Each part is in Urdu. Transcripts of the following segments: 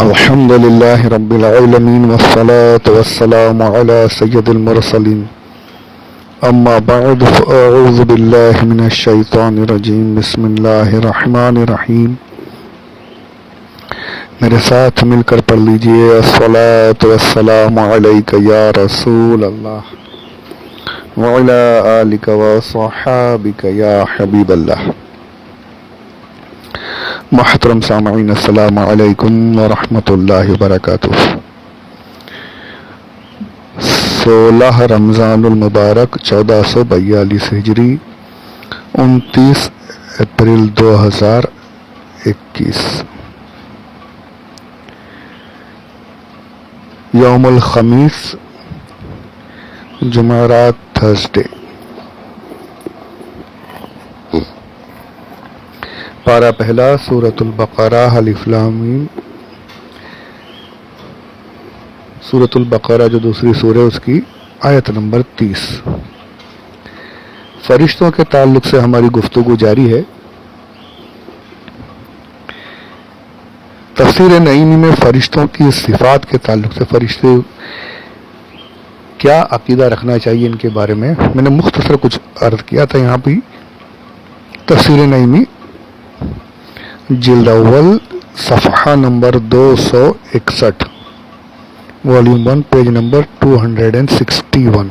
الحمد لله رب العالمين والصلاة والسلام على سيد المرسلين أما بعد فأعوذ بالله من الشيطان الرجيم بسم الله الرحمن الرحیم. میرے ساتھ مل کر پڑھ لیجئے الصلاة والسلام علیک یا رسول اللہ وعلی آلک وصحابک یا حبیب اللہ. محترم سامعین السلام علیکم ورحمۃ اللہ وبرکاتہ. 16 رمضان المبارک 1442 ہجری 29 اپریل 2021 یوم الخمیس جمعرات تھرسڈے. پارہ پہلا سورۃ البقرہ الف لام میم. سورۃ البقرہ جو دوسری سورہ اس کی آیت نمبر 30. فرشتوں کے تعلق سے ہماری گفتگو جاری ہے. تفسیر نعیمی میں فرشتوں کی صفات کے تعلق سے فرشتے کیا عقیدہ رکھنا چاہیے ان کے بارے میں نے مختصر کچھ عرض کیا تھا. یہاں بھی تفسیر نعیمی جلد اول صفحہ نمبر 261 والیوم 1 پیج نمبر 261.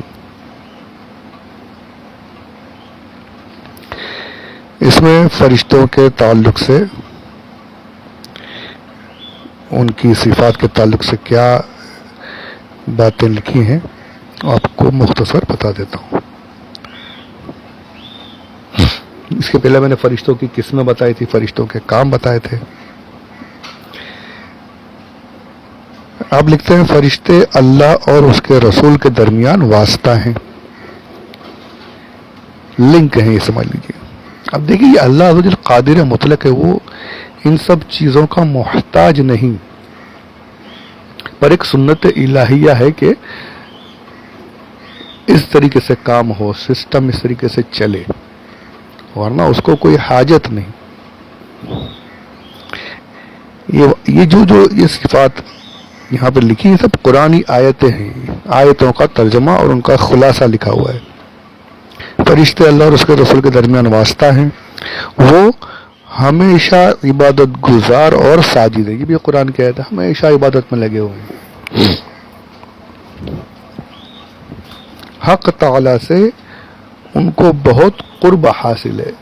اس میں فرشتوں کے تعلق سے ان کی صفات کے تعلق سے کیا باتیں لکھی ہیں آپ کو مختصر بتا دیتا ہوں. اس کے پہلے میں نے فرشتوں کی قسمیں بتائی تھی، فرشتوں کے کام بتائے تھے. آپ لکھتے ہیں فرشتے اللہ اور اس کے رسول کے درمیان واسطہ ہیں، لنک ہیں، یہ سمجھ لیجیے. اب دیکھیے یہ اللہ عز و جل قادر مطلق ہے، وہ ان سب چیزوں کا محتاج نہیں، پر ایک سنت الہیہ ہے کہ اس طریقے سے کام ہو، سسٹم اس طریقے سے چلے، ورنہ اس کو کوئی حاجت نہیں. یہ جو یہ صفات یہاں پہ لکھی ہیں سب قرآنی آیتیں ہیں، آیتوں کا ترجمہ اور ان کا خلاصہ لکھا ہوا ہے. فرشتے اللہ اور اس کے رسول کے درمیان واسطہ ہیں، وہ ہمیشہ عبادت گزار اور ساجد ہے. یہ بھی قرآن کی آیت ہے، ہمیشہ عبادت میں لگے ہوئے ہیں. حق تعالی سے ان کو بہت قرب حاصل ہے،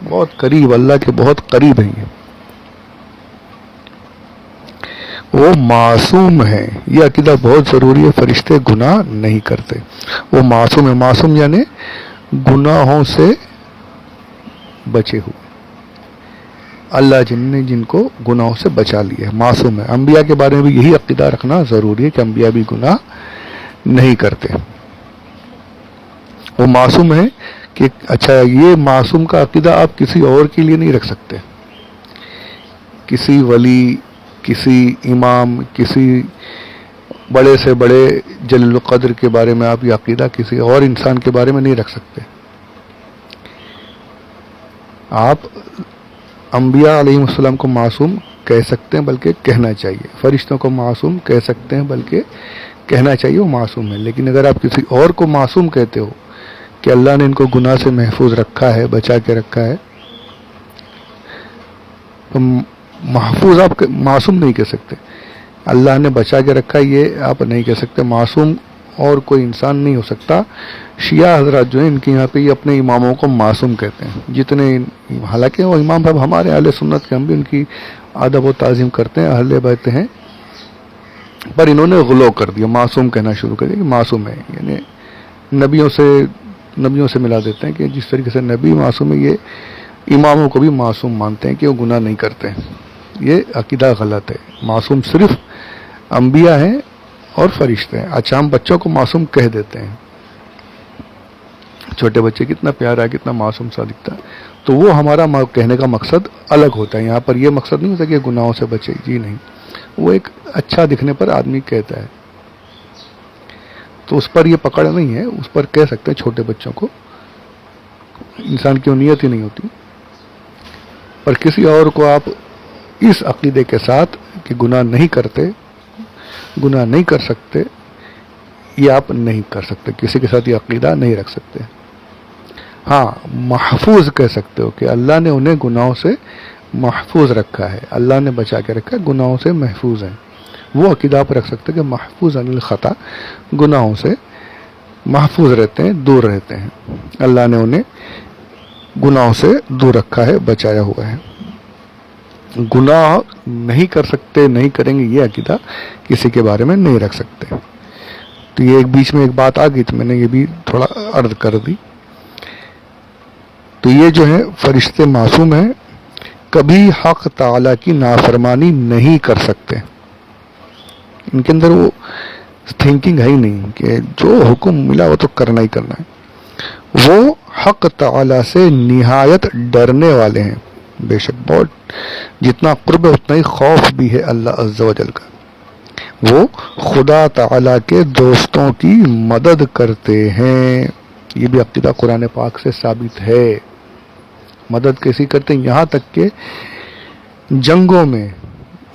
بہت قریب، اللہ کے بہت قریب ہیں. وہ معصوم ہیں، یہ عقیدہ بہت ضروری ہے. فرشتے گناہ نہیں کرتے، وہ معصوم ہے. معصوم یعنی گناہوں سے بچے ہوئے، اللہ جن کو گناہوں سے بچا لیا ہے، معصوم ہے. انبیاء کے بارے میں بھی یہی عقیدہ رکھنا ضروری ہے کہ انبیاء بھی گناہ نہیں کرتے، وہ معصوم ہے. کہ اچھا یہ معصوم کا عقیدہ آپ کسی اور کے لیے نہیں رکھ سکتے. کسی ولی، کسی امام، کسی بڑے سے بڑے جلیل القدر کے بارے میں آپ یہ عقیدہ کسی اور انسان کے بارے میں نہیں رکھ سکتے. آپ انبیاء علیہ السلام کو معصوم کہہ سکتے ہیں، بلکہ کہنا چاہیے. فرشتوں کو معصوم کہہ سکتے ہیں، بلکہ کہنا چاہیے وہ معصوم ہے. لیکن اگر آپ کسی اور کو معصوم کہتے ہو کہ اللہ نے ان کو گناہ سے محفوظ رکھا ہے، بچا کے رکھا ہے، تو محفوظ آپ معصوم نہیں کہہ سکتے. اللہ نے بچا کے رکھا ہے یہ آپ نہیں کہہ سکتے. معصوم اور کوئی انسان نہیں ہو سکتا. شیعہ حضرات جو ہیں ان کے یہاں پہ یہ اپنے اماموں کو معصوم کہتے ہیں، جتنے، حالانکہ وہ امام صاحب ہمارے اہل سنت کے، ہم بھی ان کی ادب و تعظیم کرتے ہیں، اہل بیت ہیں، پر انہوں نے غلو کر دیا، معصوم کہنا شروع کر دیا کہ معصوم ہے. یعنی نبیوں سے ملا دیتے ہیں کہ جس طریقے سے نبی معصوم ہے، یہ اماموں کو بھی معصوم مانتے ہیں کہ وہ گناہ نہیں کرتے ہیں. یہ عقیدہ غلط ہے. معصوم صرف انبیاء ہیں اور فرشتے ہیں. اچھا ہم بچوں کو معصوم کہہ دیتے ہیں، چھوٹے بچے کتنا پیارا ہے، کتنا معصوم سا دکھتا ہے، تو وہ ہمارا کہنے کا مقصد الگ ہوتا ہے. یہاں پر یہ مقصد نہیں ہوتا کہ گناہوں سے بچے، جی نہیں، وہ ایک اچھا دکھنے پر آدمی کہتا ہے، تو اس پر یہ پکڑ نہیں ہے. اس پر کہہ سکتے ہیں چھوٹے بچوں کو، انسان کی نیت ہی نہیں ہوتی. پر کسی اور کو آپ اس عقیدے کے ساتھ کہ گناہ نہیں کرتے، گناہ نہیں کر سکتے، یہ آپ نہیں کر سکتے، کسی کے ساتھ یہ عقیدہ نہیں رکھ سکتے. ہاں محفوظ کہہ سکتے ہو کہ اللہ نے انہیں گناہوں سے محفوظ رکھا ہے، اللہ نے بچا کے رکھا ہے، گناہوں سے محفوظ ہیں. وہ عقیدہ آپ رکھ سکتے کہ محفوظ عن الخطا، گناہوں سے محفوظ رہتے ہیں، دور رہتے ہیں، اللہ نے انہیں گناہوں سے دور رکھا ہے، بچایا ہوا ہے. گناہ نہیں کر سکتے، نہیں کریں گے، یہ عقیدہ کسی کے بارے میں نہیں رکھ سکتے. تو یہ ایک بیچ میں ایک بات آ گئی تو میں نے یہ بھی تھوڑا عرض کر دی. تو یہ جو ہے فرشتے معصوم ہیں، کبھی حق تعالی کی نافرمانی نہیں کر سکتے. ان کے اندر وہ تھنکنگ ہے ہی نہیں کہ جو حکم ملا وہ تو کرنا ہی کرنا ہے. وہ حق تعالی سے نہایت ڈرنے والے ہیں. بے شک بہت جتنا قرب ہے اتنا ہی خوف بھی ہے اللہ عز و جل کا. وہ خدا تعالی کے دوستوں کی مدد کرتے ہیں. یہ بھی عقیدہ قرآن پاک سے ثابت ہے. مدد کیسی کرتے ہیں؟ یہاں تک کہ جنگوں میں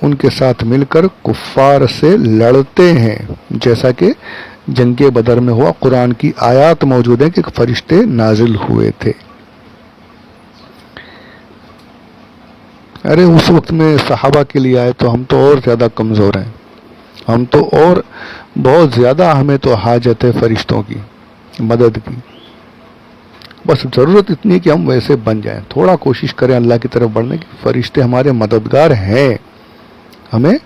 ان کے ساتھ مل کر کفار سے لڑتے ہیں، جیسا کہ جنگ بدر میں ہوا. قرآن کی آیات موجود ہیں کہ فرشتے نازل ہوئے تھے. ارے اس وقت میں صحابہ کے لیے آئے تو ہم تو اور زیادہ کمزور ہیں، ہم تو اور بہت زیادہ ہمیں تو حاجت ہے فرشتوں کی مدد کی. بس ضرورت اتنی ہے کہ ہم ویسے بن جائیں، تھوڑا کوشش کریں اللہ کی طرف بڑھنے کی. فرشتے ہمارے مددگار ہیں، ہمیں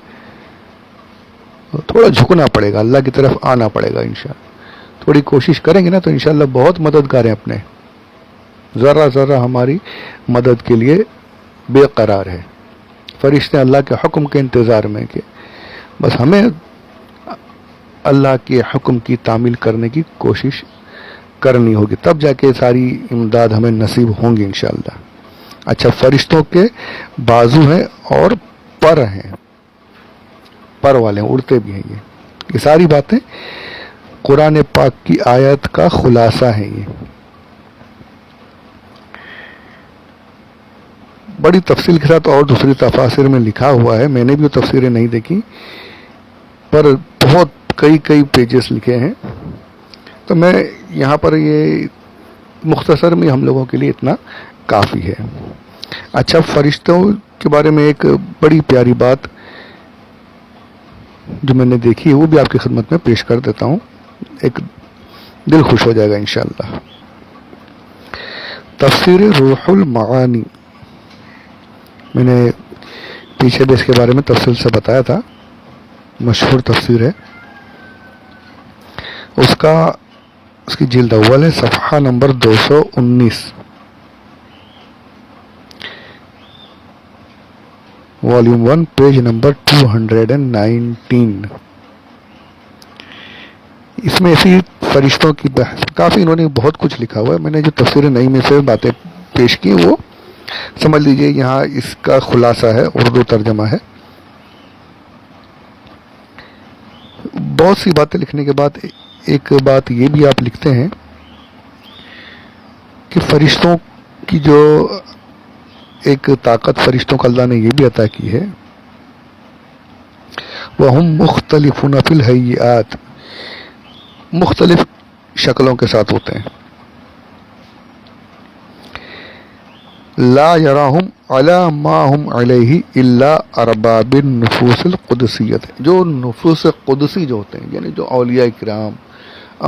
تھوڑا جھکنا پڑے گا، اللہ کی طرف آنا پڑے گا. انشاءاللہ تھوڑی کوشش کریں گے نا تو انشاءاللہ بہت مددگار ہیں اپنے. ذرہ ذرہ ہماری مدد کے لیے بے قرار ہے. فرشتے اللہ کے حکم کے انتظار میں کہ بس ہمیں اللہ کے حکم کی تعمیل کرنے کی کوشش کرنی ہوگی، تب جا کے ساری امداد ہمیں نصیب ہوں گی انشاءاللہ. اچھا، فرشتوں کے بازو ہیں اور پر ہیں، پر والے ہیں، اڑتے بھی ہیں. یہ ساری باتیں قرآن پاک کی آیت کا خلاصہ ہیں. یہ بڑی تفصیل کے ساتھ اور دوسری تفاسیر میں لکھا ہوا ہے، میں نے بھی وہ تفسیریں نہیں دیکھی، پر بہت کئی پیجز لکھے ہیں. تو میں یہاں پر یہ مختصر میں ہم لوگوں کے لیے اتنا کافی ہے. اچھا، فرشتوں کے بارے میں ایک بڑی پیاری بات جو میں نے دیکھی ہے وہ بھی آپ کی خدمت میں پیش کر دیتا ہوں، ایک دل خوش ہو جائے گا انشاءاللہ. تفسیر روح المعانی، میں نے پیچھے بھی اس کے بارے میں تفصیل سے بتایا تھا، مشہور تفسیر ہے. اس کی جلد اول ہے، صفحہ نمبر 219، والیوم 1، پیج نمبر 219. اس میں ایسی فرشتوں کی بحث کافی، انہوں نے بہت کچھ لکھا ہوا ہے. میں نے جو تفسیر نئی میں سے باتیں پیش کی وہ سمجھ لیجئے، یہاں اس کا خلاصہ ہے، اردو ترجمہ ہے. بہت سی باتیں لکھنے کے بعد ایک بات یہ بھی آپ لکھتے ہیں کہ فرشتوں کی جو ایک طاقت فرشتوں کو اللہ نے یہ بھی عطا کی ہے، وَهُمْ مُخْتَلِفُونَ فِي الْهَيِّئَاتِ، مختلف شکلوں کے ساتھ ہوتے ہیں. لا يراهم على ما هم علیہ الا ارباب النفوس القدسیت، جو نفوس قدسی جو ہوتے ہیں، یعنی جو اولیاء کرام،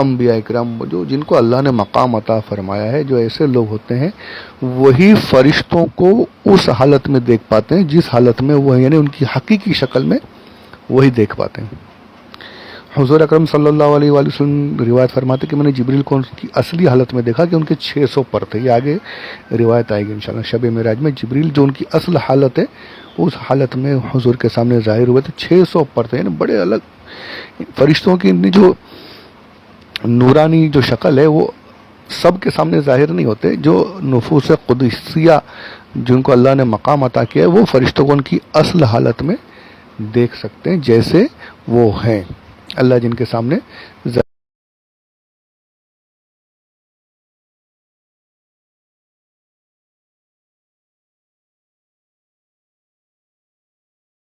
انبیاء کرام، جو جن کو اللہ نے مقام عطا فرمایا ہے، جو ایسے لوگ ہوتے ہیں وہی فرشتوں کو اس حالت میں دیکھ پاتے ہیں جس حالت میں وہ، یعنی ان کی حقیقی شکل میں وہی دیکھ پاتے ہیں. حضور اکرم صلی اللہ علیہ وآلہ وسلم روایت فرماتے کہ میں نے جبریل کو ان کی اصلی حالت میں دیکھا کہ ان کے 600 پر تھے. یہ آگے روایت آئے گی انشاءاللہ. شب معراج میں جبریل جو ان کی اصل حالت ہے اس حالت میں حضور کے سامنے ظاہر ہوئے تھے، 600 پر تھے. یعنی بڑے الگ فرشتوں کی جو نورانی جو شکل ہے وہ سب کے سامنے ظاہر نہیں ہوتے. جو نفوس قدسیہ جن کو اللہ نے مقام عطا کیا ہے وہ فرشتوں کو ان کی اصل حالت میں دیکھ سکتے ہیں جیسے وہ ہیں. اللہ جن کے سامنے